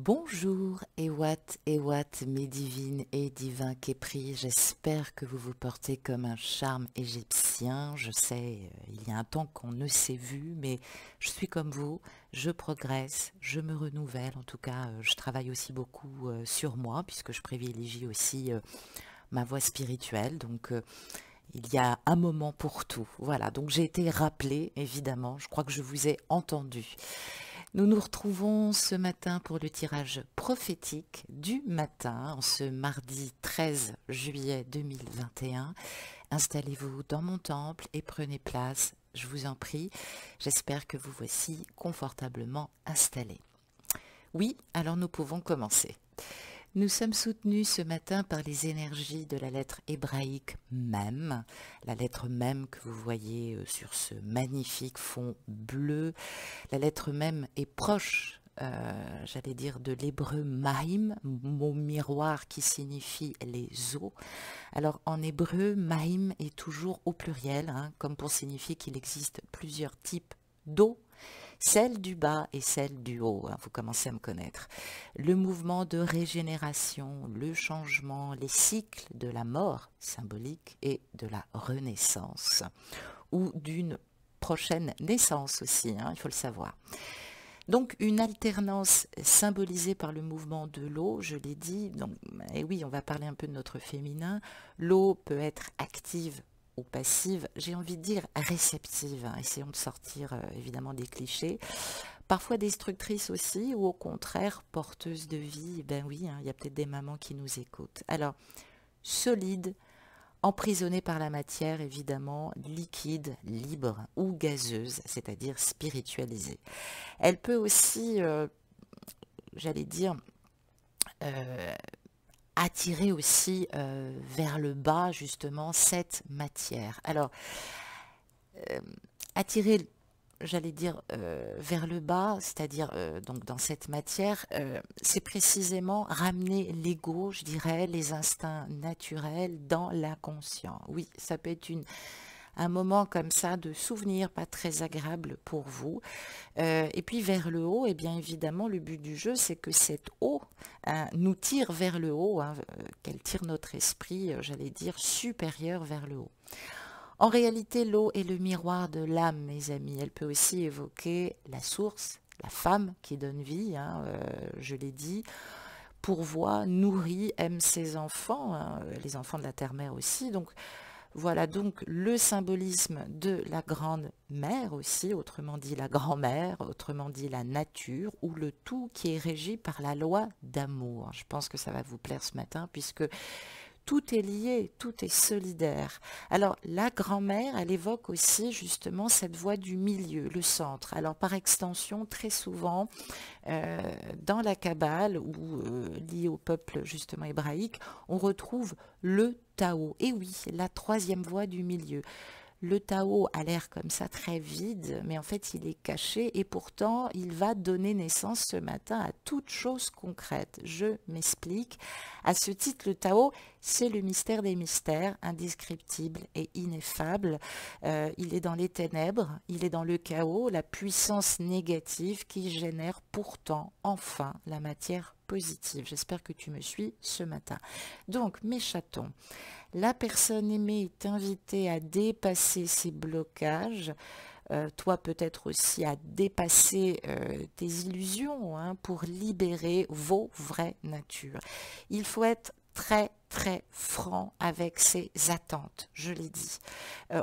Bonjour, mes divines et divins képris, j'espère que vous vous portez comme un charme égyptien. Je sais, il y a un temps qu'on ne s'est vu, mais je suis comme vous, je progresse, je me renouvelle. En tout cas, je travaille aussi beaucoup sur moi, puisque je privilégie aussi ma voie spirituelle. Donc, il y a un moment pour tout. Voilà, donc j'ai été rappelée, évidemment, je crois que je vous ai entendu. Nous nous retrouvons ce matin pour le tirage prophétique du matin, en ce mardi 13 juillet 2021. Installez-vous dans mon temple et prenez place, je vous en prie. J'espère que vous voici confortablement installés. Oui, alors nous pouvons commencer. Nous sommes soutenus ce matin par les énergies de la lettre hébraïque Mem, la lettre Mem que vous voyez sur ce magnifique fond bleu. La lettre Mem est proche, j'allais dire, de l'hébreu Mahim, mot miroir qui signifie les eaux. Alors en hébreu, Mahim est toujours au pluriel, comme pour signifier qu'il existe plusieurs types d'eau. Celle du bas et celle du haut, vous commencez à me connaître. Le mouvement de régénération, le changement, les cycles de la mort symbolique et de la renaissance, ou d'une prochaine naissance aussi, il faut le savoir. Donc une alternance symbolisée par le mouvement de l'eau, je l'ai dit, donc, et oui, on va parler un peu de notre féminin. L'eau peut être active ou passive, j'ai envie de dire réceptive, essayons de sortir évidemment des clichés, parfois destructrice aussi, ou au contraire porteuse de vie. Ben oui, il y a peut-être des mamans qui nous écoutent. Alors, solide, emprisonnée par la matière évidemment, liquide, libre ou gazeuse, c'est-à-dire spiritualisée. Elle peut aussi, j'allais dire, attirer aussi vers le bas justement cette matière. Alors, attirer, j'allais dire, vers le bas, c'est-à-dire donc dans cette matière, c'est précisément ramener l'ego, je dirais, les instincts naturels dans l'inconscient. Oui, ça peut être un moment comme ça de souvenir pas très agréable pour vous. Et puis vers le haut, et bien évidemment, le but du jeu, c'est que cette eau nous tire vers le haut, qu'elle tire notre esprit, j'allais dire, supérieur vers le haut. En réalité, l'eau est le miroir de l'âme, mes amis. Elle peut aussi évoquer la source, la femme qui donne vie, je l'ai dit, pourvoit, nourrit, aime ses enfants, les enfants de la terre-mère aussi. Donc, voilà donc le symbolisme de la grande mère aussi, autrement dit la grand-mère, autrement dit la nature, ou le tout qui est régi par la loi d'amour. Je pense que ça va vous plaire ce matin puisque tout est lié, tout est solidaire. Alors la grand-mère, elle évoque aussi justement cette voie du milieu, le centre. Alors par extension, très souvent, dans la Kabbale ou liée au peuple justement hébraïque, on retrouve le Tao. Et oui, la troisième voie du milieu. Le Tao a l'air comme ça très vide, mais en fait il est caché et pourtant il va donner naissance ce matin à toute chose concrète. Je m'explique. À ce titre, le Tao, c'est le mystère des mystères, indescriptible et ineffable. Il est dans les ténèbres, il est dans le chaos, la puissance négative qui génère pourtant enfin la matière positive. J'espère que tu me suis ce matin. Donc, mes chatons, la personne aimée est invitée à dépasser ses blocages, toi peut-être aussi à dépasser tes illusions pour libérer vos vraies natures. Il faut être très franc avec ses attentes, je l'ai dit.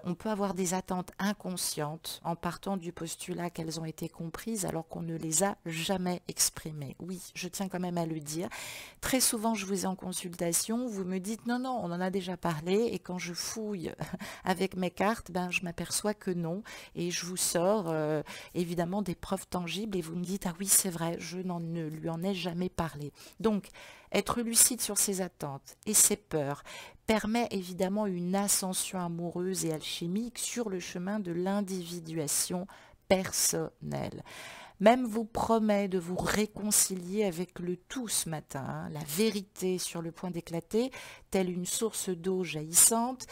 On peut avoir des attentes inconscientes en partant du postulat qu'elles ont été comprises alors qu'on ne les a jamais exprimées. Oui, je tiens quand même à le dire. Très souvent, je vous ai en consultation, vous me dites non, on en a déjà parlé et quand je fouille avec mes cartes, je m'aperçois que non et je vous sors évidemment des preuves tangibles et vous me dites ah oui, c'est vrai, ne lui en ai jamais parlé. Donc, être lucide sur ses attentes et ses peurs permet évidemment une ascension amoureuse et alchimique sur le chemin de l'individuation personnelle. même vous promet de vous réconcilier avec le tout ce matin, hein. La vérité sur le point d'éclater, telle une source d'eau jaillissante.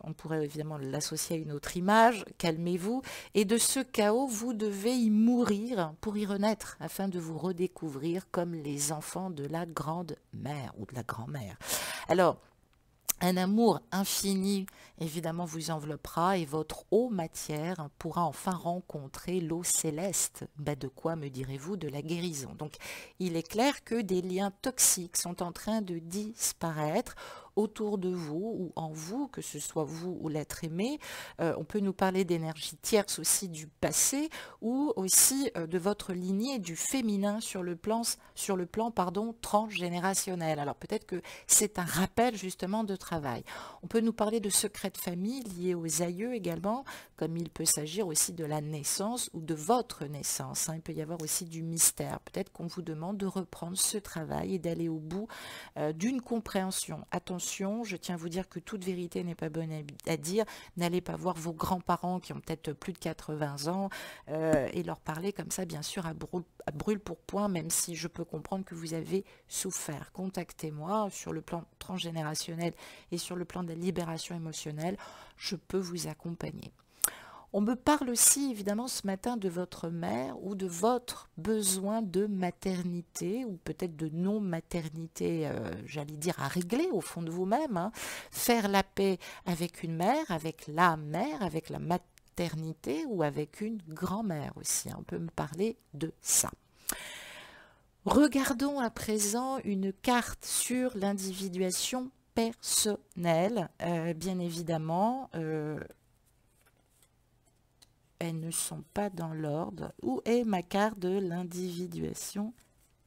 On pourrait évidemment l'associer à une autre image, calmez-vous, et de ce chaos, vous devez y mourir pour y renaître, afin de vous redécouvrir comme les enfants de la grande-mère ou de la grand-mère. Alors, un amour infini, évidemment, vous enveloppera et votre eau matière pourra enfin rencontrer l'eau céleste. Ben, de quoi me direz-vous? De la guérison. Donc, il est clair que des liens toxiques sont en train de disparaître autour de vous ou en vous, que ce soit vous ou l'être aimé. On peut nous parler d'énergie tierce aussi du passé ou aussi de votre lignée du féminin sur le plan transgénérationnel. Alors peut-être que c'est un rappel justement de travail. On peut nous parler de secrets de famille liés aux aïeux également, comme il peut s'agir aussi de la naissance ou de votre naissance, hein. Il peut y avoir aussi du mystère. Peut-être qu'on vous demande de reprendre ce travail et d'aller au bout d'une compréhension. Attention, je tiens à vous dire que toute vérité n'est pas bonne à dire. N'allez pas voir vos grands-parents qui ont peut-être plus de 80 ans et leur parler comme ça, bien sûr, à brûle-pourpoint, même si je peux comprendre que vous avez souffert. Contactez-moi sur le plan transgénérationnel et sur le plan de la libération émotionnelle. Je peux vous accompagner. On me parle aussi évidemment ce matin de votre mère ou de votre besoin de maternité ou peut-être de non-maternité, j'allais dire à régler au fond de vous-même, hein. Faire la paix avec une mère, avec la mère, avec la maternité ou avec une grand-mère aussi, hein. On peut me parler de ça. Regardons à présent une carte sur l'individuation personnelle, bien évidemment. Elles ne sont pas dans l'ordre. Où est ma carte de l'individuation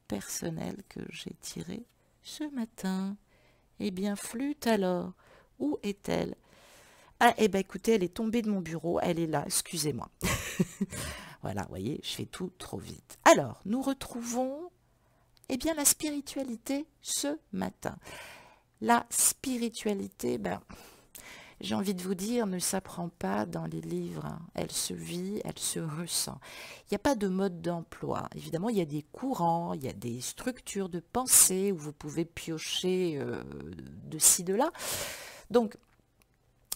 personnelle que j'ai tirée ce matin? Eh bien, flûte alors. Où est-elle? Ah, eh bien, écoutez, elle est tombée de mon bureau. Elle est là, excusez-moi. Voilà, vous voyez, je fais tout trop vite. Alors, nous retrouvons, eh bien, la spiritualité ce matin. La spiritualité, ben... j'ai envie de vous dire, ne s'apprend pas dans les livres, hein. Elle se vit, elle se ressent. Il n'y a pas de mode d'emploi. Évidemment, il y a des courants, il y a des structures de pensée où vous pouvez piocher de ci, de là. Donc,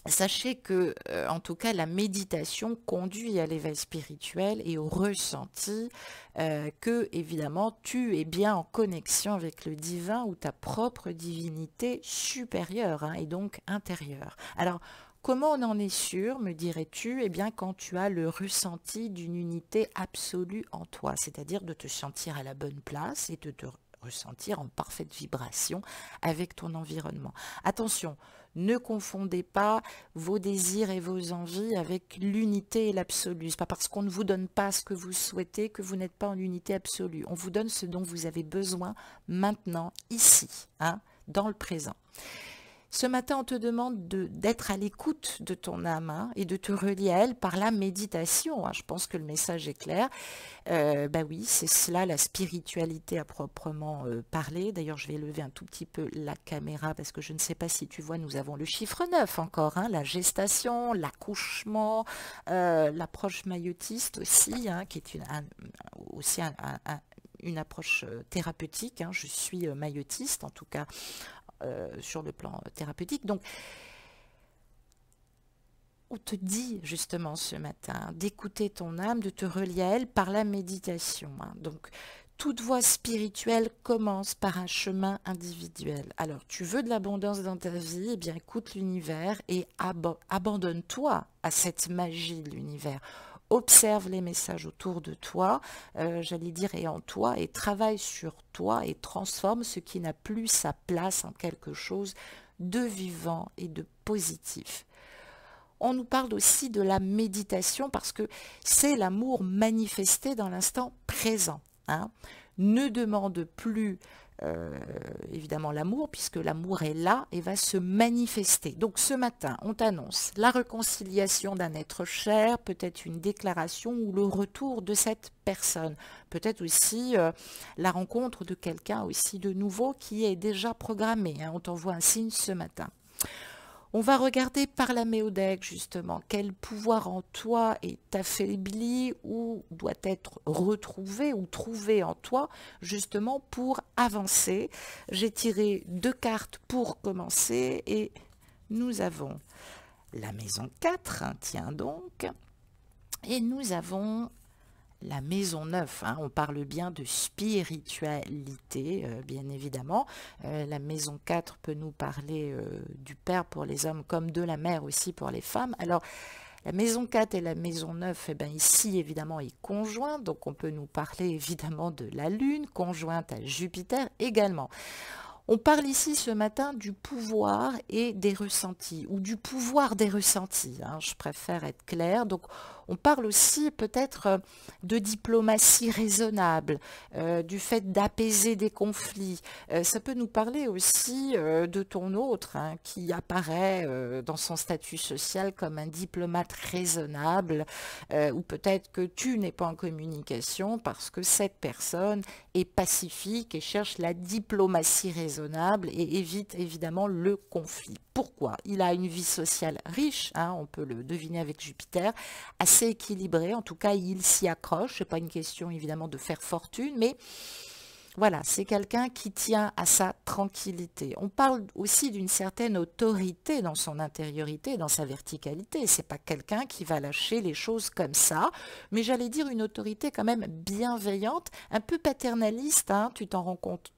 sachez que, en tout cas, la méditation conduit à l'éveil spirituel et au ressenti que, évidemment, tu es bien en connexion avec le divin ou ta propre divinité supérieure, hein, et donc intérieure. Alors, comment on en est sûr, me dirais-tu? Eh bien, quand tu as le ressenti d'une unité absolue en toi, c'est-à-dire de te sentir à la bonne place et de te ressentir en parfaite vibration avec ton environnement. Attention, ne confondez pas vos désirs et vos envies avec l'unité et l'absolu. Ce n'est pas parce qu'on ne vous donne pas ce que vous souhaitez que vous n'êtes pas en unité absolue. On vous donne ce dont vous avez besoin maintenant, ici, hein, dans le présent. Ce matin, on te demande d'être à l'écoute de ton âme, hein, et de te relier à elle par la méditation, hein. Je pense que le message est clair. Bah oui, c'est cela la spiritualité à proprement parler. D'ailleurs, je vais lever un tout petit peu la caméra parce que je ne sais pas si tu vois, nous avons le chiffre 9 encore, hein, la gestation, l'accouchement, l'approche maillotiste aussi, hein, qui est une approche thérapeutique, hein. Je suis maillotiste, en tout cas, sur le plan thérapeutique. Donc, on te dit justement ce matin d'écouter ton âme, de te relier à elle par la méditation, hein. Donc, toute voie spirituelle commence par un chemin individuel. Alors, tu veux de l'abondance dans ta vie, eh bien, écoute l'univers et abandonne-toi à cette magie de l'univers. Observe les messages autour de toi, j'allais dire, et en toi, et travaille sur toi et transforme ce qui n'a plus sa place en quelque chose de vivant et de positif. On nous parle aussi de la méditation parce que c'est l'amour manifesté dans l'instant présent, hein. Ne demande plus évidemment l'amour, puisque l'amour est là et va se manifester. Donc ce matin, on t'annonce la réconciliation d'un être cher, peut-être une déclaration ou le retour de cette personne, peut-être aussi la rencontre de quelqu'un aussi de nouveau qui est déjà programmé, hein. On t'envoie un signe ce matin. On va regarder par la méodèque, justement, quel pouvoir en toi est affaibli ou doit être retrouvé ou trouvé en toi, justement, pour avancer. J'ai tiré 2 cartes pour commencer et nous avons la maison 4, hein, tiens donc, et nous avons la maison 9, hein, on parle bien de spiritualité, bien évidemment. La maison 4 peut nous parler du père pour les hommes comme de la mère aussi pour les femmes. Alors, la maison 4 et la maison 9, eh bien, ici, évidemment, est conjointe, donc on peut nous parler évidemment de la Lune, conjointe à Jupiter également. On parle ici ce matin du pouvoir et des ressentis, ou du pouvoir des ressentis, hein, je préfère être claire. Donc, on parle aussi peut-être de diplomatie raisonnable, du fait d'apaiser des conflits. Ça peut nous parler aussi de ton autre, hein, qui apparaît dans son statut social comme un diplomate raisonnable, ou peut-être que tu n'es pas en communication parce que cette personne est pacifique et cherche la diplomatie raisonnable et évite évidemment le conflit. Pourquoi? Il a une vie sociale riche, hein, on peut le deviner avec Jupiter, assez équilibrée, en tout cas il s'y accroche, ce n'est pas une question évidemment de faire fortune, mais voilà, c'est quelqu'un qui tient à sa tranquillité. On parle aussi d'une certaine autorité dans son intériorité, dans sa verticalité. C'est pas quelqu'un qui va lâcher les choses comme ça, mais j'allais dire une autorité quand même bienveillante, un peu paternaliste, hein, tu t'en rends compte.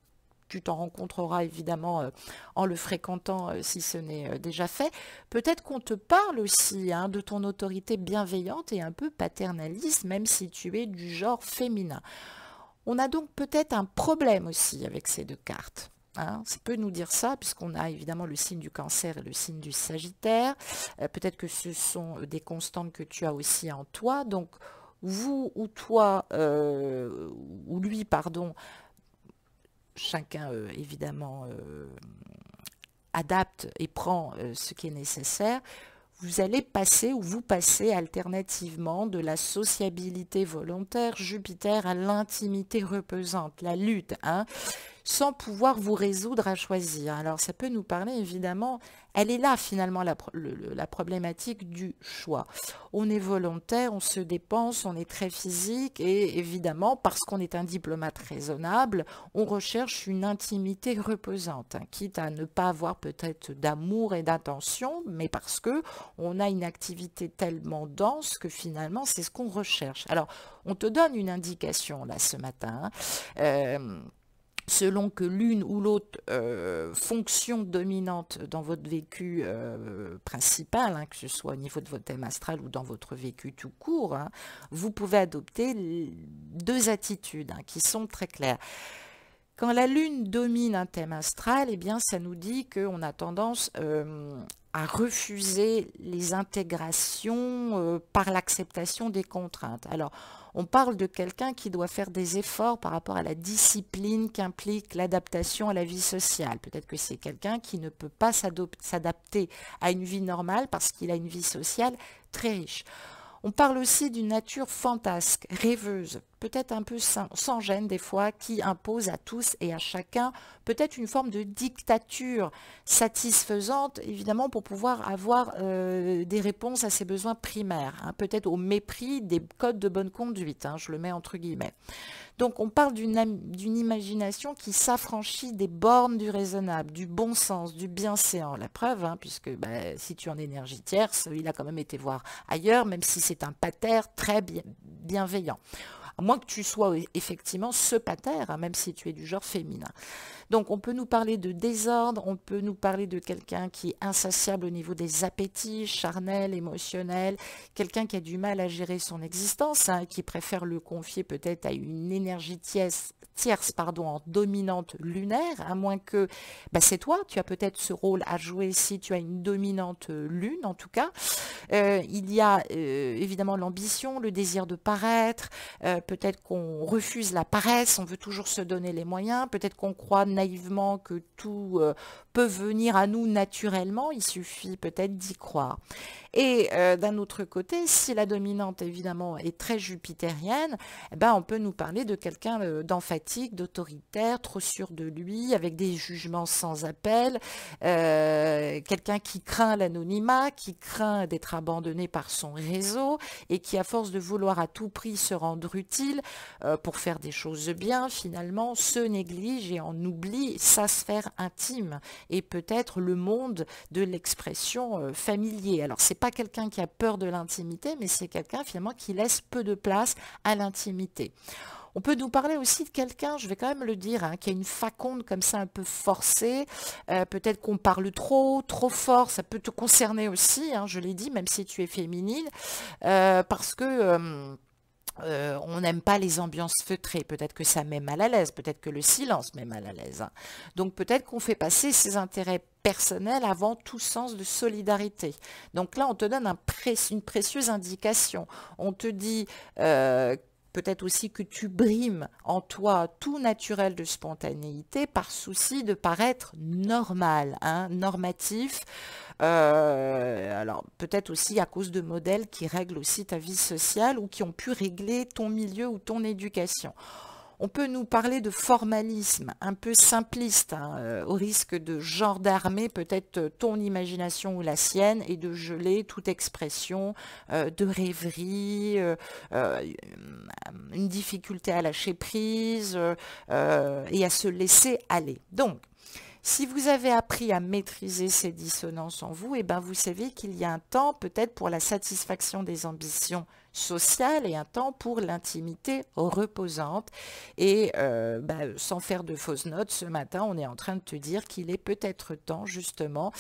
Tu t'en rencontreras évidemment en le fréquentant si ce n'est déjà fait. Peut-être qu'on te parle aussi, hein, de ton autorité bienveillante et un peu paternaliste, même si tu es du genre féminin. On a donc peut-être un problème aussi avec ces 2 cartes. Hein. Ça peut nous dire ça, puisqu'on a évidemment le signe du Cancer et le signe du Sagittaire. Peut-être que ce sont des constantes que tu as aussi en toi. Donc, vous ou toi, ou lui, pardon, chacun évidemment adapte et prend ce qui est nécessaire. Vous allez passer ou vous passez alternativement de la sociabilité volontaire Jupiter à l'intimité reposante, la lutte, hein, sans pouvoir vous résoudre à choisir. Alors ça peut nous parler évidemment, elle est là finalement la problématique du choix. On est volontaire, on se dépense, on est très physique et évidemment parce qu'on est un diplomate raisonnable, on recherche une intimité reposante, hein, quitte à ne pas avoir peut-être d'amour et d'attention, mais parce que on a une activité tellement dense que finalement c'est ce qu'on recherche. Alors on te donne une indication là ce matin, hein, selon que l'une ou l'autre fonction dominante dans votre vécu principal, hein, que ce soit au niveau de votre thème astral ou dans votre vécu tout court, hein, vous pouvez adopter 2 attitudes, hein, qui sont très claires. Quand la Lune domine un thème astral, eh bien, ça nous dit qu'on a tendance à refuser les intégrations par l'acceptation des contraintes. Alors, on parle de quelqu'un qui doit faire des efforts par rapport à la discipline qu'implique l'adaptation à la vie sociale. Peut-être que c'est quelqu'un qui ne peut pas s'adapter à une vie normale parce qu'il a une vie sociale très riche. On parle aussi d'une nature fantasque, rêveuse, peut-être un peu sans gêne des fois, qui impose à tous et à chacun peut-être une forme de dictature satisfaisante, évidemment, pour pouvoir avoir des réponses à ses besoins primaires, hein, peut-être au mépris des codes de bonne conduite, hein, je le mets entre guillemets. Donc on parle d'une imagination qui s'affranchit des bornes du raisonnable, du bon sens, du bienséant. La preuve, hein, puisque si tu es en énergie tierce, il a quand même été voir ailleurs, même si c'est un pater très bienveillant. À moins que tu sois effectivement ce pater, hein, même si tu es du genre féminin. Donc on peut nous parler de désordre, on peut nous parler de quelqu'un qui est insatiable au niveau des appétits, charnels, émotionnels, quelqu'un qui a du mal à gérer son existence, hein, qui préfère le confier peut-être à une énergie tierce en dominante lunaire, à moins que c'est toi, tu as peut-être ce rôle à jouer si tu as une dominante lune en tout cas. Il y a évidemment l'ambition, le désir de paraître, peut-être qu'on refuse la paresse, on veut toujours se donner les moyens, peut-être qu'on croit naïvement que tout peut venir à nous naturellement, il suffit peut-être d'y croire. Et d'un autre côté, si la dominante évidemment est très jupitérienne, eh ben, on peut nous parler de quelqu'un d'emphatique, d'autoritaire, trop sûr de lui, avec des jugements sans appel, quelqu'un qui craint l'anonymat, qui craint d'être abandonné par son réseau et qui, à force de vouloir à tout prix se rendre utile pour faire des choses bien, finalement se néglige et en oublie sa sphère intime et peut-être le monde de l'expression familier. Alors, c'est pas quelqu'un qui a peur de l'intimité, mais c'est quelqu'un finalement qui laisse peu de place à l'intimité. On peut nous parler aussi de quelqu'un, je vais quand même le dire, hein, qui a une faconde comme ça un peu forcée. Peut-être qu'on parle trop fort, ça peut te concerner aussi, hein, je l'ai dit, même si tu es féminine, parce que on n'aime pas les ambiances feutrées, peut-être que ça met mal à l'aise, peut-être que le silence met mal à l'aise, hein. Donc peut-être qu'on fait passer ses intérêts personnels avant tout sens de solidarité. Donc là, on te donne une précieuse indication. On te dit peut-être aussi que tu brimes en toi tout naturel de spontanéité par souci de paraître normal, hein, normatif. Alors peut-être aussi à cause de modèles qui règlent aussi ta vie sociale ou qui ont pu régler ton milieu ou ton éducation. On peut nous parler de formalisme un peu simpliste, hein, au risque de gendarmer peut-être ton imagination ou la sienne et de geler toute expression de rêverie, une difficulté à lâcher prise et à se laisser aller. Donc, si vous avez appris à maîtriser ces dissonances en vous, eh ben vous savez qu'il y a un temps peut-être pour la satisfaction des ambitions sociales et un temps pour l'intimité reposante. Et sans faire de fausses notes, ce matin, on est en train de te dire qu'il est peut-être temps justement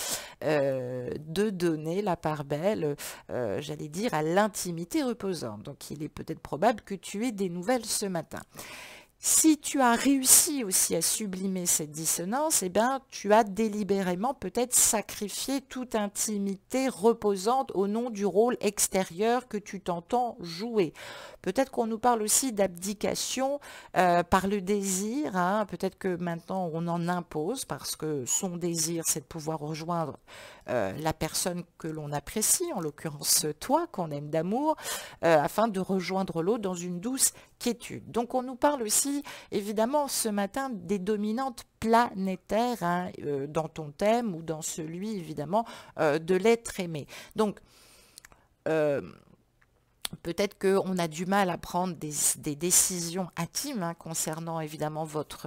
de donner la part belle, j'allais dire, à l'intimité reposante. Donc il est peut-être probable que tu aies des nouvelles ce matin. Si tu as réussi aussi à sublimer cette dissonance, eh ben, tu as délibérément peut-être sacrifié toute intimité reposante au nom du rôle extérieur que tu t'entends jouer. Peut-être qu'on nous parle aussi d'abdication par le désir, hein. Peut-être que maintenant on en impose parce que son désir c'est de pouvoir rejoindre la personne que l'on apprécie, en l'occurrence toi, qu'on aime d'amour, afin de rejoindre l'autre dans une douce quiétude. Donc on nous parle aussi évidemment ce matin des dominantes planétaires, hein, dans ton thème ou dans celui évidemment de l'être aimé. Donc peut-être qu'on a du mal à prendre des décisions intimes, hein, concernant évidemment votre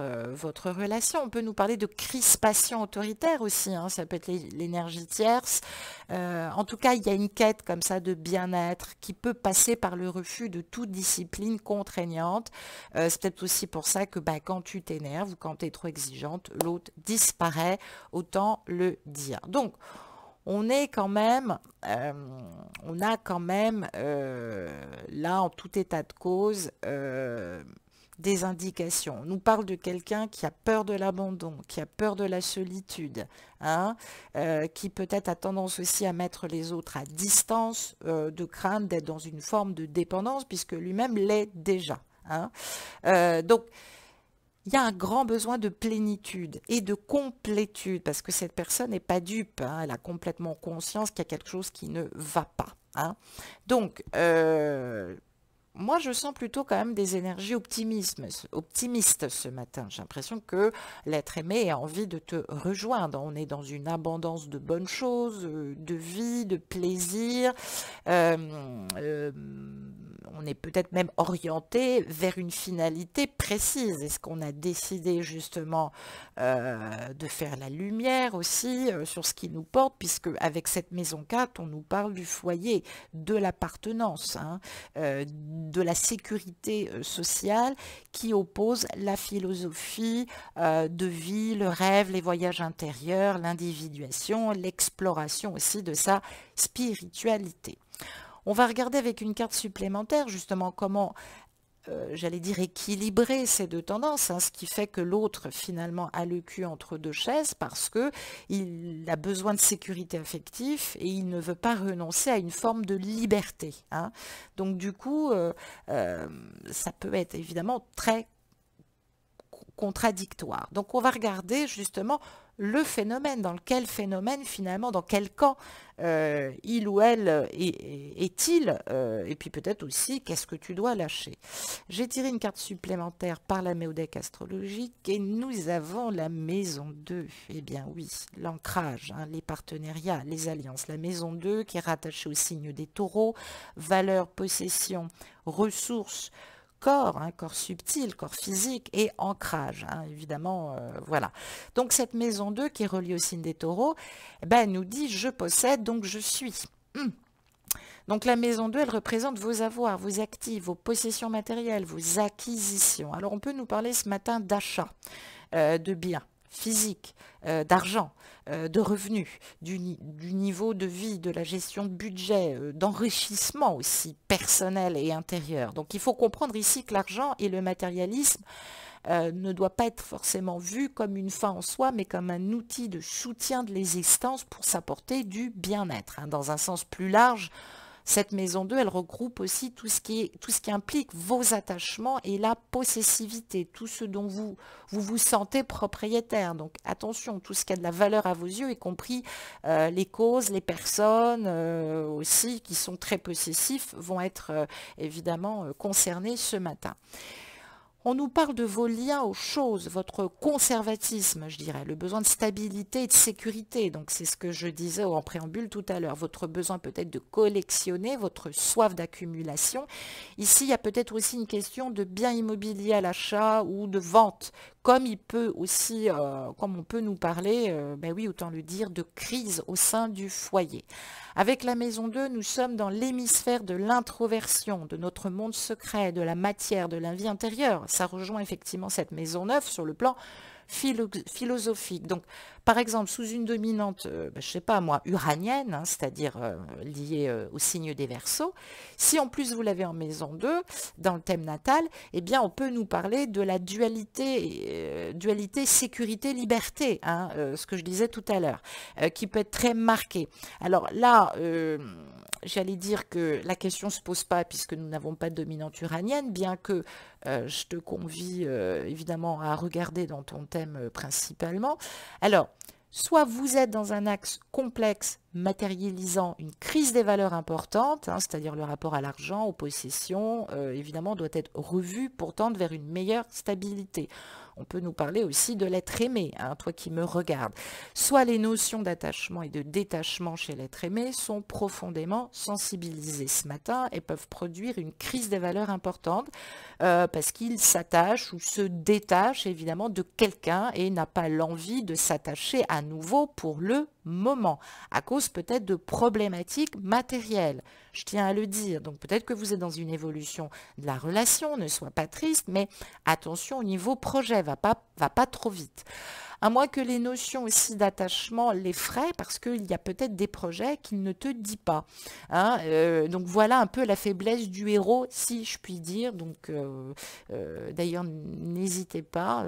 relation. On peut nous parler de crispation autoritaire aussi, hein, ça peut être l'énergie tierce. En tout cas, il y a une quête comme ça de bien-être qui peut passer par le refus de toute discipline contraignante. C'est peut-être aussi pour ça que quand tu t'énerves ou quand tu es trop exigeante, l'autre disparaît, autant le dire. Donc, on est quand même, on a quand même là, en tout état de cause, des indications. On nous parle de quelqu'un qui a peur de l'abandon, qui a peur de la solitude, hein, qui peut-être a tendance aussi à mettre les autres à distance, de crainte d'être dans une forme de dépendance, puisque lui-même l'est déjà, hein. Donc, il y a un grand besoin de plénitude et de complétude parce que cette personne n'est pas dupe, hein, elle a complètement conscience qu'il y a quelque chose qui ne va pas, hein. Donc, moi, je sens plutôt quand même des énergies optimistes ce matin. J'ai l'impression que l'être aimé a envie de te rejoindre. On est dans une abondance de bonnes choses, de vie, de plaisir. On est peut-être même orienté vers une finalité précise. Est-ce qu'on a décidé justement de faire la lumière aussi sur ce qui nous porte, puisque avec cette maison 4, on nous parle du foyer, de l'appartenance, hein, de la sécurité sociale qui oppose la philosophie de vie, le rêve, les voyages intérieurs, l'individuation, l'exploration aussi de sa spiritualité. On va regarder avec une carte supplémentaire justement comment j'allais dire, équilibrer ces deux tendances, hein, ce qui fait que l'autre, finalement, a le cul entre deux chaises parce que il a besoin de sécurité affective et il ne veut pas renoncer à une forme de liberté, hein. Donc, du coup, euh, ça peut être évidemment très contradictoire. Donc on va regarder justement le phénomène, dans quel phénomène finalement, dans quel camp il ou elle est-il, et puis peut-être aussi qu'est-ce que tu dois lâcher. J'ai tiré une carte supplémentaire par la méodèque astrologique et nous avons la maison 2. Eh bien oui, l'ancrage, hein, les partenariats, les alliances. La maison 2 qui est rattachée au signe des taureaux, valeur, possession, ressources, corps, hein, corps subtil, corps physique et ancrage, hein, évidemment, voilà. Donc cette maison 2 qui est reliée au signe des taureaux, eh ben, elle nous dit je possède, donc je suis. Donc la maison 2, elle représente vos avoirs, vos actifs, vos possessions matérielles, vos acquisitions. Alors on peut nous parler ce matin d'achat, de biens physiques, d'argent, de revenus, du niveau de vie, de la gestion de budget, d'enrichissement aussi personnel et intérieur. Donc il faut comprendre ici que l'argent et le matérialisme ne doit pas être forcément vu comme une fin en soi, mais comme un outil de soutien de l'existence pour s'apporter du bien-être, hein. Dans un sens plus large, cette maison 2, elle regroupe aussi tout ce qui implique vos attachements et la possessivité, tout ce dont vous sentez propriétaire. Donc attention, tout ce qui a de la valeur à vos yeux, y compris les causes, les personnes aussi qui sont très possessifs, vont être évidemment concernés ce matin. On nous parle de vos liens aux choses, votre conservatisme, je dirais, le besoin de stabilité et de sécurité. Donc c'est ce que je disais en préambule tout à l'heure, votre besoin peut-être de collectionner, votre soif d'accumulation. Ici, il y a peut-être aussi une question de biens immobiliers à l'achat ou de vente, comme il peut aussi, comme on peut nous parler, ben oui, autant le dire, de crise au sein du foyer. Avec la maison 2, nous sommes dans l'hémisphère de l'introversion, de notre monde secret, de la matière, de la vie intérieure. Ça rejoint effectivement cette maison 9 sur le plan philosophique. Donc, par exemple, sous une dominante, je ne sais pas moi, uranienne, hein, c'est-à-dire liée au signe des Verseaux, si en plus vous l'avez en maison 2, dans le thème natal, eh bien, on peut nous parler de la dualité, dualité sécurité-liberté, hein, ce que je disais tout à l'heure, qui peut être très marquée. Alors là, j'allais dire que la question ne se pose pas puisque nous n'avons pas de dominante uranienne, bien que je te convie évidemment à regarder dans ton thème principalement. Alors, soit vous êtes dans un axe complexe matérialisant une crise des valeurs importantes, hein, c'est-à-dire le rapport à l'argent, aux possessions, évidemment, doit être revu pour tendre vers une meilleure stabilité. On peut nous parler aussi de l'être aimé, hein, toi qui me regardes. Soit les notions d'attachement et de détachement chez l'être aimé sont profondément sensibilisées ce matin et peuvent produire une crise des valeurs importantes parce qu'il s'attache ou se détache évidemment de quelqu'un et n'a pas l'envie de s'attacher à nouveau pour le moment, à cause peut-être de problématiques matérielles. Je tiens à le dire, donc peut-être que vous êtes dans une évolution de la relation, ne sois pas triste, mais attention au niveau projet, va pas trop vite. À moins que les notions aussi d'attachement l'effraient, parce qu'il y a peut-être des projets qu'il ne te dit pas, hein. Donc voilà un peu la faiblesse du héros, si je puis dire. Donc d'ailleurs, n'hésite pas,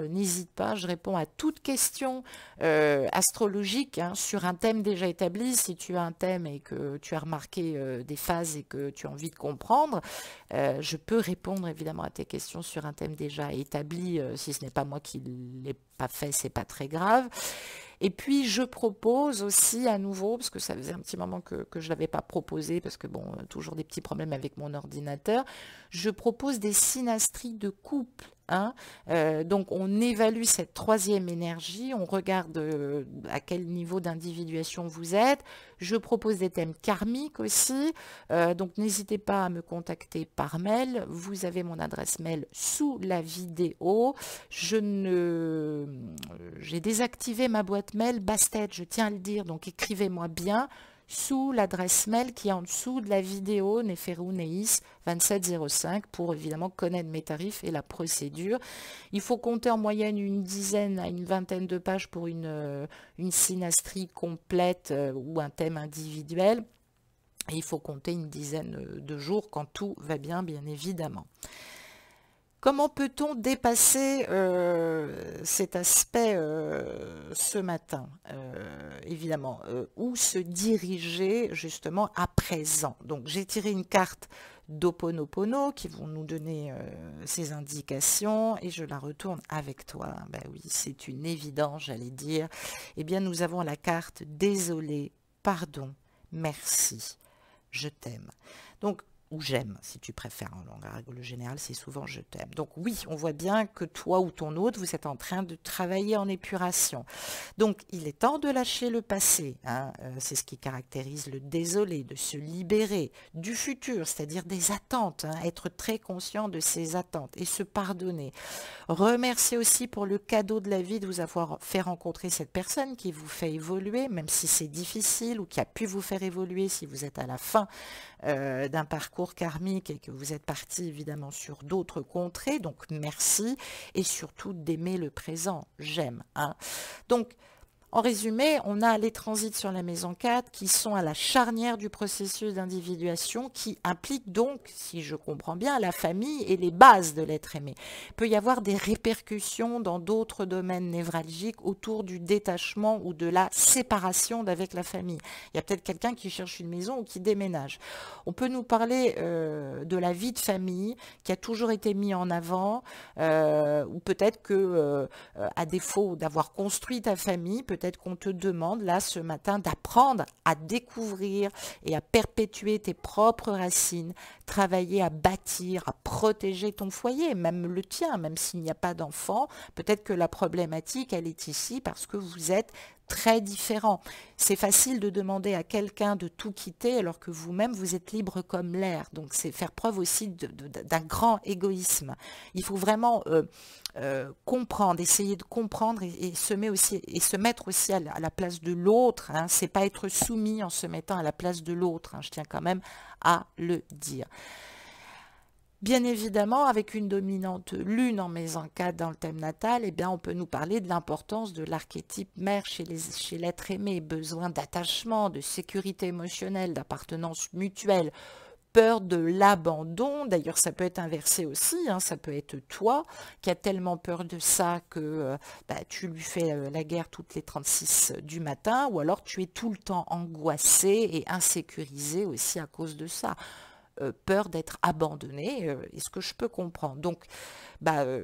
je réponds à toute question astrologique, hein, sur un thème déjà établi. Si tu as un thème et que tu as remarqué des phases et que tu as envie de comprendre, je peux répondre évidemment à tes questions sur un thème déjà établi. Si ce n'est pas moi qui l'ai pas fait, c'est pas très grave. Et puis je propose aussi à nouveau, parce que ça faisait un petit moment que je ne l'avais pas proposé, parce que bon, toujours des petits problèmes avec mon ordinateur, je propose des synastries de couple. Hein. Donc on évalue cette troisième énergie, on regarde à quel niveau d'individuation vous êtes. Je propose des thèmes karmiques aussi, donc n'hésitez pas à me contacter par mail. Vous avez mon adresse mail sous la vidéo. J'ai désactivé ma boîte mail Bastet, je tiens à le dire, donc écrivez-moi bien sous l'adresse mail qui est en dessous de la vidéo Neferuneis 2705 pour évidemment connaître mes tarifs et la procédure. Il faut compter en moyenne une dizaine à une vingtaine de pages pour une synastrie complète ou un thème individuel. Et il faut compter une dizaine de jours quand tout va bien, bien évidemment. Comment peut-on dépasser cet aspect ce matin, évidemment, où se diriger justement à présent? Donc j'ai tiré une carte d'Ho'oponopono qui vont nous donner ces indications et je la retourne avec toi. Ben oui, c'est une évidence, j'allais dire. Eh bien, nous avons la carte désolé, pardon, merci, je t'aime. Donc, ou j'aime, si tu préfères. En règle générale, c'est souvent je t'aime. Donc oui, on voit bien que toi ou ton autre, vous êtes en train de travailler en épuration. Donc, il est temps de lâcher le passé. Hein. C'est ce qui caractérise le désolé, de se libérer du futur, c'est-à-dire des attentes. Hein. Être très conscient de ses attentes et se pardonner. Remercier aussi pour le cadeau de la vie de vous avoir fait rencontrer cette personne qui vous fait évoluer, même si c'est difficile ou qui a pu vous faire évoluer si vous êtes à la fin d'un parcours karmique et que vous êtes parti évidemment sur d'autres contrées. Donc merci et surtout d'aimer le présent. J'aime. Hein. Donc, en résumé, on a les transits sur la maison 4 qui sont à la charnière du processus d'individuation qui implique donc, si je comprends bien, la famille et les bases de l'être aimé. Il peut y avoir des répercussions dans d'autres domaines névralgiques autour du détachement ou de la séparation d'avec la famille. Il y a peut-être quelqu'un qui cherche une maison ou qui déménage. On peut nous parler de la vie de famille qui a toujours été mis en avant ou peut-être que, à défaut d'avoir construit ta famille, peut-être qu'on te demande là ce matin d'apprendre à découvrir et à perpétuer tes propres racines, travailler à bâtir, à protéger ton foyer, même le tien, même s'il n'y a pas d'enfant. Peut-être que la problématique, elle est ici parce que vous êtes très différents. C'est facile de demander à quelqu'un de tout quitter alors que vous-même, vous êtes libre comme l'air. Donc, c'est faire preuve aussi d'un grand égoïsme. Il faut vraiment comprendre, essayer de comprendre et se mettre aussi à la place de l'autre. Hein. C'est pas être soumis en se mettant à la place de l'autre. Hein. Je tiens quand même à le dire. Bien évidemment, avec une dominante lune en maison 4 dans le thème natal, eh bien, on peut nous parler de l'importance de l'archétype mère chez l'être aimé, besoin d'attachement, de sécurité émotionnelle, d'appartenance mutuelle, peur de l'abandon. D'ailleurs, ça peut être inversé aussi, hein, ça peut être toi qui as tellement peur de ça que tu lui fais la guerre toutes les 36 du matin, ou alors tu es tout le temps angoissé et insécurisé aussi à cause de ça. Peur d'être abandonné, est-ce que je peux comprendre? Donc,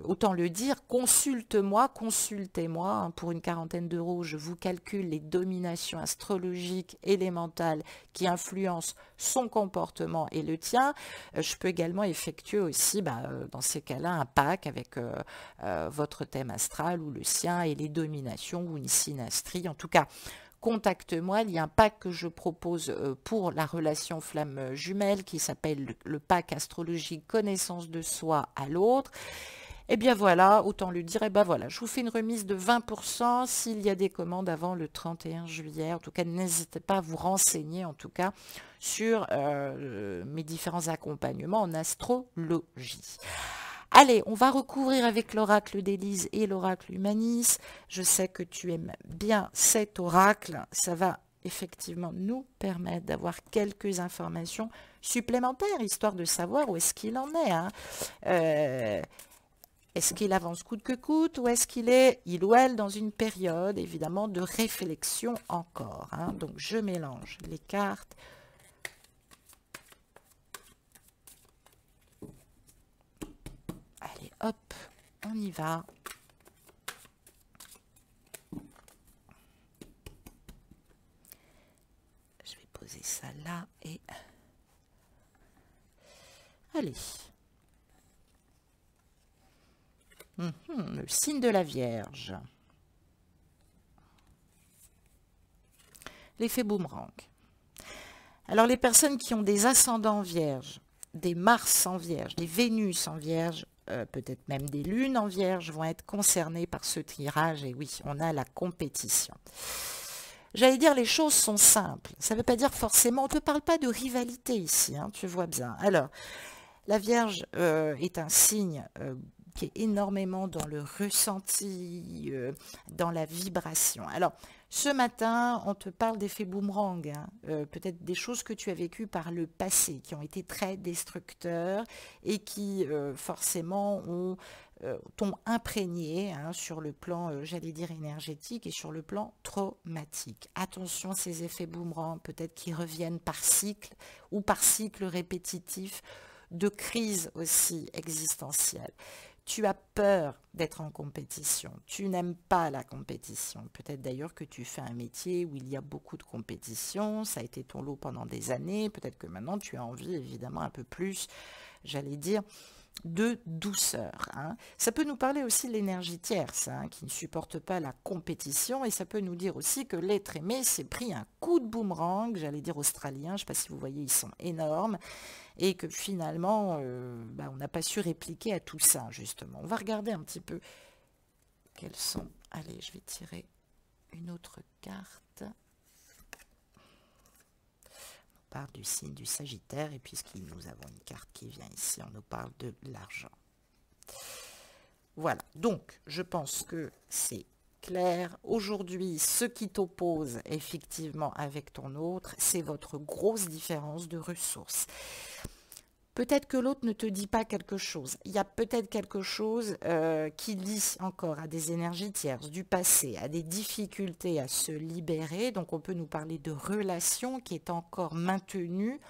autant le dire, consultez-moi, hein, pour une quarantaine d'euros, je vous calcule les dominations astrologiques élémentales qui influencent son comportement et le tien. Je peux également effectuer aussi, dans ces cas-là, un pack avec votre thème astral ou le sien et les dominations ou une synastrie. En tout cas, contacte-moi, il y a un pack que je propose pour la relation flamme jumelle qui s'appelle le pack astrologique connaissance de soi à l'autre. Et bien voilà, autant le dire, et ben voilà, je vous fais une remise de 20% s'il y a des commandes avant le 31 juillet. En tout cas, n'hésitez pas à vous renseigner en tout cas sur mes différents accompagnements en astrologie. Allez, on va recouvrir avec l'oracle d'Élise et l'oracle Humanis. Je sais que tu aimes bien cet oracle. Ça va effectivement nous permettre d'avoir quelques informations supplémentaires, histoire de savoir où est-ce qu'il en est. Hein. Est-ce qu'il avance coûte que coûte ou est-ce qu'il est, il ou elle, dans une période évidemment de réflexion encore. Hein. Donc je mélange les cartes. Allez, hop, on y va. Je vais poser ça là et... Allez. Le signe de la Vierge. L'effet boomerang. Alors, les personnes qui ont des ascendants vierges, des Mars en Vierge, des Vénus en Vierge, peut-être même des lunes en Vierge, vont être concernées par ce tirage. Et oui, on a la compétition. J'allais dire, les choses sont simples. Ça ne veut pas dire forcément, on ne te parle pas de rivalité ici, hein, tu vois bien. Alors, la Vierge est un signe qui est énormément dans le ressenti, dans la vibration. Alors, Ce matin, on te parle d'effets boomerang, hein. Peut-être des choses que tu as vécues par le passé, qui ont été très destructeurs et qui forcément t'ont imprégné, hein, sur le plan, j'allais dire, énergétique et sur le plan traumatique. Attention, ces effets boomerang, peut-être qui reviennent par cycle ou par cycle répétitif de crise aussi existentielle. Tu as peur d'être en compétition, tu n'aimes pas la compétition. Peut-être d'ailleurs que tu fais un métier où il y a beaucoup de compétition, ça a été ton lot pendant des années, peut-être que maintenant tu as envie évidemment un peu plus, j'allais dire, de douceur, hein. Ça peut nous parler aussi de l'énergie tierce, hein, qui ne supporte pas la compétition, et ça peut nous dire aussi que l'être aimé s'est pris un coup de boomerang, j'allais dire australien, je ne sais pas si vous voyez, ils sont énormes, et que finalement, on n'a pas su répliquer à tout ça, justement. On va regarder un petit peu quels sont... Allez, je vais tirer une autre carte. On parle du signe du Sagittaire, et puisque nous avons une carte qui vient ici, on nous parle de l'argent. Voilà, donc je pense que c'est clair. Aujourd'hui, ce qui t'oppose effectivement avec ton autre, c'est votre grosse différence de ressources. Peut-être que l'autre ne te dit pas quelque chose. Il y a peut-être quelque chose qui lie encore à des énergies tierces, du passé, à des difficultés à se libérer. Donc on peut nous parler de relations qui est encore maintenue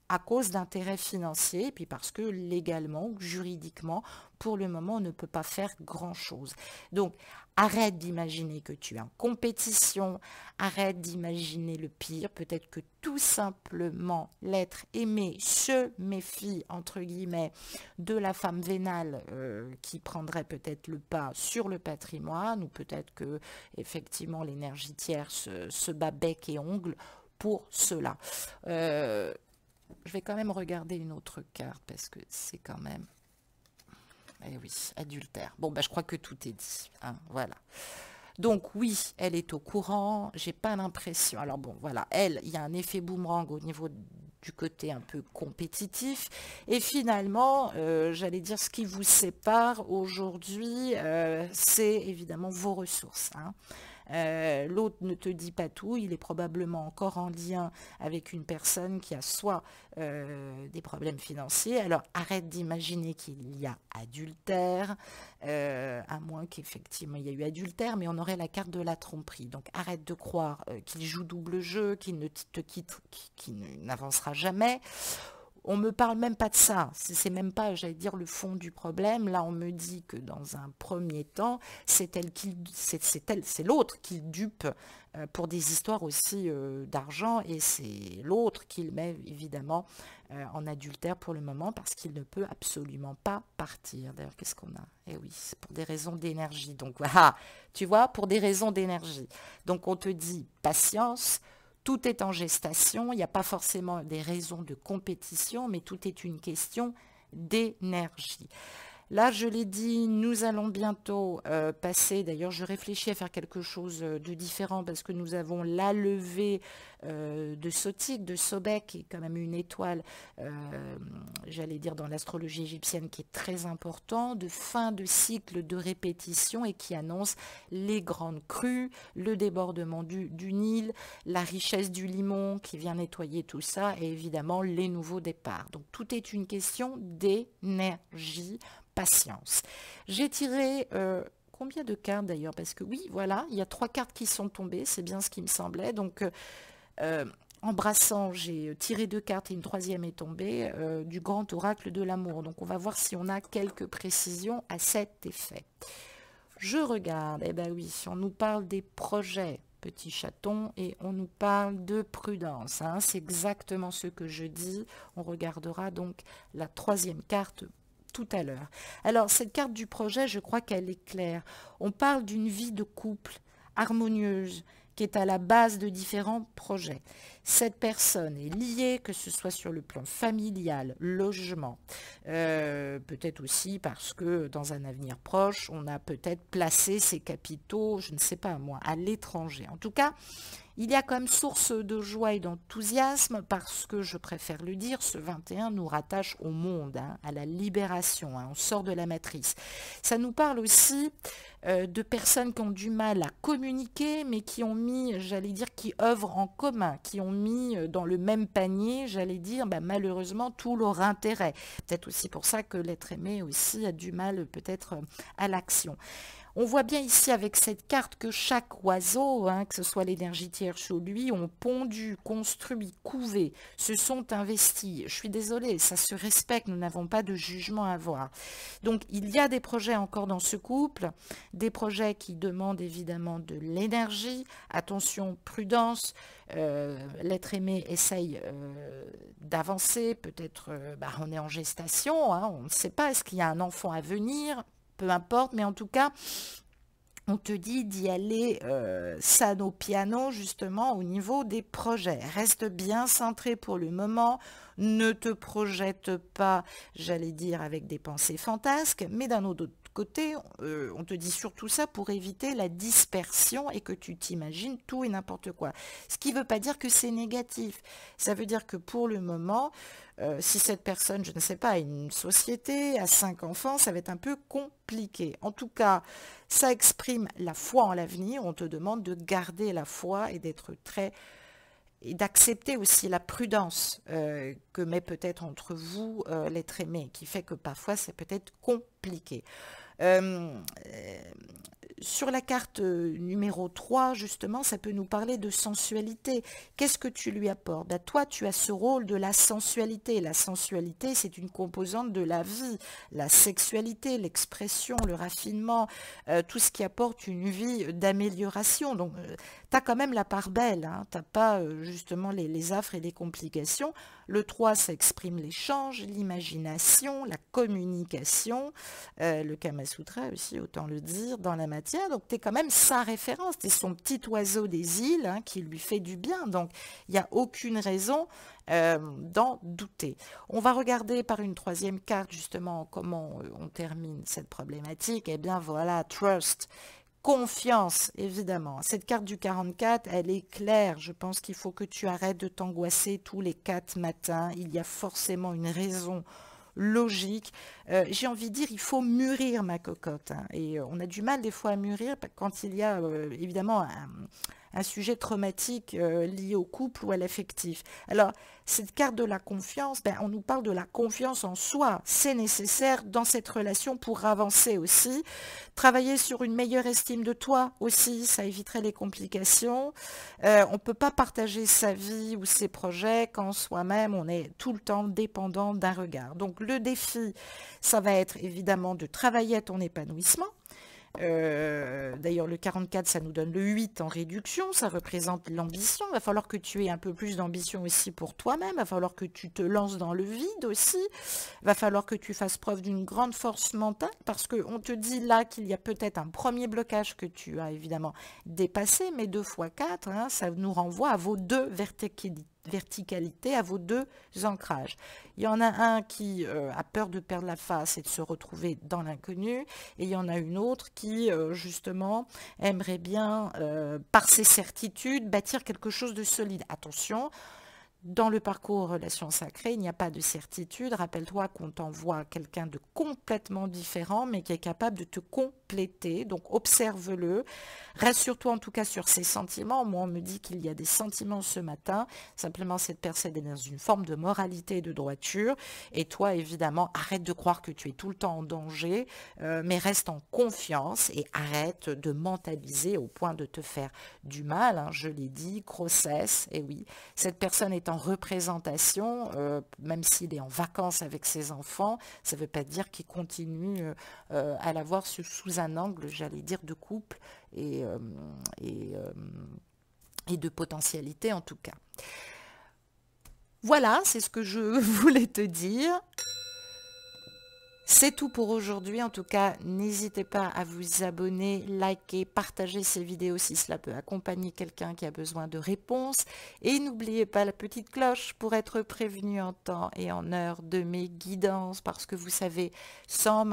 à cause d'intérêts financiers, et puis parce que légalement ou juridiquement, pour le moment, on ne peut pas faire grand-chose. Donc, arrête d'imaginer que tu es en compétition, arrête d'imaginer le pire, peut-être que tout simplement l'être aimé se méfie, entre guillemets, de la femme vénale qui prendrait peut-être le pas sur le patrimoine, ou peut-être que, effectivement, l'énergie tierce se bat bec et ongle pour cela. Je vais quand même regarder une autre carte parce que c'est quand même... Eh oui, adultère. Bon, je crois que tout est dit, hein, voilà. Donc oui, elle est au courant, j'ai pas l'impression... Alors bon, voilà, elle, il y a un effet boomerang au niveau du côté un peu compétitif. Et finalement, j'allais dire, ce qui vous sépare aujourd'hui, c'est évidemment vos ressources, hein. L'autre ne te dit pas tout, il est probablement encore en lien avec une personne qui a soit des problèmes financiers, alors arrête d'imaginer qu'il y a adultère, à moins qu'effectivement il y a eu adultère, mais on aurait la carte de la tromperie, donc arrête de croire qu'il joue double jeu, qu'il ne te quitte, qu'il n'avancera jamais. On me parle même pas de ça, c'est même pas, j'allais dire, le fond du problème. Là, on me dit que dans un premier temps, c'est l'autre qu'il dupe pour des histoires aussi d'argent, et c'est l'autre qu'il met évidemment en adultère pour le moment parce qu'il ne peut absolument pas partir. D'ailleurs, qu'est-ce qu'on a? Eh oui, c'est pour des raisons d'énergie. Donc voilà, tu vois, pour des raisons d'énergie. Donc on te dit patience. Tout est en gestation, il n'y a pas forcément des raisons de compétition, mais tout est une question d'énergie. Là, je l'ai dit, nous allons bientôt passer, d'ailleurs je réfléchis à faire quelque chose de différent parce que nous avons la levée de Sotik, de Sobek, qui est quand même une étoile, j'allais dire dans l'astrologie égyptienne, qui est très important, de fin de cycle de répétition et qui annonce les grandes crues, le débordement du Nil, la richesse du limon qui vient nettoyer tout ça et évidemment les nouveaux départs. Donc tout est une question d'énergie. Patience. J'ai tiré combien de cartes d'ailleurs? Parce que oui, voilà, il y a 3 cartes qui sont tombées, c'est bien ce qui me semblait. Donc, embrassant, j'ai tiré 2 cartes et une 3e est tombée, du grand oracle de l'amour. Donc, on va voir si on a quelques précisions à cet effet. Je regarde, eh bien oui, on nous parle des projets, petit chaton, et on nous parle de prudence, hein, c'est exactement ce que je dis. On regardera donc la 3e carte tout à l'heure. Alors, cette carte du projet, je crois qu'elle est claire. On parle d'une vie de couple harmonieuse qui est à la base de différents projets. Cette personne est liée, que ce soit sur le plan familial, logement, peut-être aussi parce que dans un avenir proche, on a peut-être placé ses capitaux, je ne sais pas moi, à l'étranger. En tout cas, Il y a comme source de joie et d'enthousiasme parce que, je préfère le dire, ce 21 nous rattache au monde, hein, à la libération, hein, on sort de la matrice. Ça nous parle aussi de personnes qui ont du mal à communiquer, mais qui ont mis, j'allais dire, qui œuvrent en commun, qui ont mis dans le même panier, j'allais dire, bah, malheureusement, tout leur intérêt. Peut-être aussi pour ça que l'être aimé aussi a du mal peut-être à l'action. On voit bien ici avec cette carte que chaque oiseau, hein, que ce soit l'énergie tierce ou lui, ont pondu, construit, couvé, se sont investis. Je suis désolée, ça se respecte, nous n'avons pas de jugement à avoir. Donc il y a des projets encore dans ce couple, des projets qui demandent évidemment de l'énergie. Attention, prudence, l'être aimé essaye d'avancer, peut-être on est en gestation, hein, on ne sait pas, est-ce qu'il y a un enfant à venir? Peu importe, mais en tout cas, on te dit d'y aller sano piano, justement, au niveau des projets. Reste bien centré pour le moment, ne te projette pas, j'allais dire, avec des pensées fantasques, mais d'un autre côté, on te dit surtout ça pour éviter la dispersion et que tu t'imagines tout et n'importe quoi. Ce qui ne veut pas dire que c'est négatif. Ça veut dire que pour le moment, si cette personne, je ne sais pas, a une société, a 5 enfants, ça va être un peu compliqué. En tout cas, ça exprime la foi en l'avenir. On te demande de garder la foi et d'être très et d'accepter aussi la prudence que met peut-être entre vous l'être aimé, qui fait que parfois c'est peut-être compliqué. Euh, sur la carte numéro 3, justement, ça peut nous parler de sensualité. Qu'est-ce que tu lui apportes? Ben, toi, tu as ce rôle de la sensualité. La sensualité, c'est une composante de la vie. La sexualité, l'expression, le raffinement, tout ce qui apporte une vie d'amélioration. Donc, tu as quand même la part belle. Hein. Tu n'as pas justement les affres et les complications. Le 3, ça exprime l'échange, l'imagination, la communication, le Kama Sutra aussi, autant le dire, dans la matière. Donc, tu es quand même sa référence. Tu es son petit oiseau des îles hein, qui lui fait du bien. Donc, il n'y a aucune raison d'en douter. On va regarder par une troisième carte, justement, comment on termine cette problématique. Eh bien, voilà, trust. Confiance, évidemment. Cette carte du 44, elle est claire. Je pense qu'il faut que tu arrêtes de t'angoisser tous les 4 matins. Il y a forcément une raison logique. J'ai envie de dire, il faut mûrir ma cocotte. Hein. Et on a du mal des fois à mûrir quand il y a évidemment un sujet traumatique lié au couple ou à l'affectif. Alors, cette carte de la confiance, ben, on nous parle de la confiance en soi. C'est nécessaire dans cette relation pour avancer aussi. Travailler sur une meilleure estime de toi aussi, ça éviterait les complications. On ne peut pas partager sa vie ou ses projets quand soi-même, on est tout le temps dépendant d'un regard. Donc, le défi, ça va être évidemment de travailler à ton épanouissement. D'ailleurs, le 44, ça nous donne le 8 en réduction, ça représente l'ambition. Il va falloir que tu aies un peu plus d'ambition aussi pour toi-même, il va falloir que tu te lances dans le vide aussi, il va falloir que tu fasses preuve d'une grande force mentale, parce qu'on te dit là qu'il y a peut-être un premier blocage que tu as évidemment dépassé, mais 2 fois 4, hein, ça nous renvoie à vos 2 verticalité, à vos 2 ancrages. Il y en a un qui a peur de perdre la face et de se retrouver dans l'inconnu, et il y en a une autre qui, justement, aimerait bien, par ses certitudes, bâtir quelque chose de solide. Attention, dans le parcours Relations Sacrées, il n'y a pas de certitude. Rappelle-toi qu'on t'envoie quelqu'un de complètement différent, mais qui est capable de te compléter. Donc, observe-le. Rassure-toi en tout cas sur ses sentiments. Moi, on me dit qu'il y a des sentiments ce matin. Simplement, cette personne est dans une forme de moralité et de droiture. Et toi, évidemment, arrête de croire que tu es tout le temps en danger, mais reste en confiance et arrête de mentaliser au point de te faire du mal. Hein. Je l'ai dit, grossesse. Et oui, cette personne est en représentation, même s'il est en vacances avec ses enfants, ça ne veut pas dire qu'il continue à l'avoir sous un angle, j'allais dire, de couple et, et de potentialité en tout cas. Voilà, c'est ce que je voulais te dire. C'est tout pour aujourd'hui. En tout cas, n'hésitez pas à vous abonner, liker, partager ces vidéos si cela peut accompagner quelqu'un qui a besoin de réponses. Et n'oubliez pas la petite cloche pour être prévenu en temps et en heure de mes guidances. Parce que vous savez, sans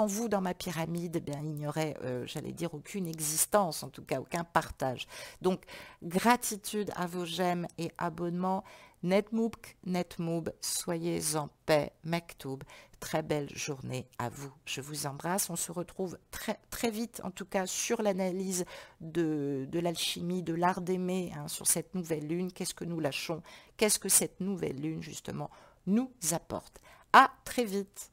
vous dans ma pyramide, eh bien, il n'y aurait, j'allais dire, aucune existence, en tout cas aucun partage. Donc, gratitude à vos j'aime et abonnements. Netmoob, soyez en paix, Mektoub. Très belle journée à vous. Je vous embrasse. On se retrouve très, très vite, en tout cas, sur l'analyse de l'alchimie, de l'art d'aimer, hein, sur cette nouvelle lune. Qu'est-ce que nous lâchons? Qu'est-ce que cette nouvelle lune, justement, nous apporte? À très vite.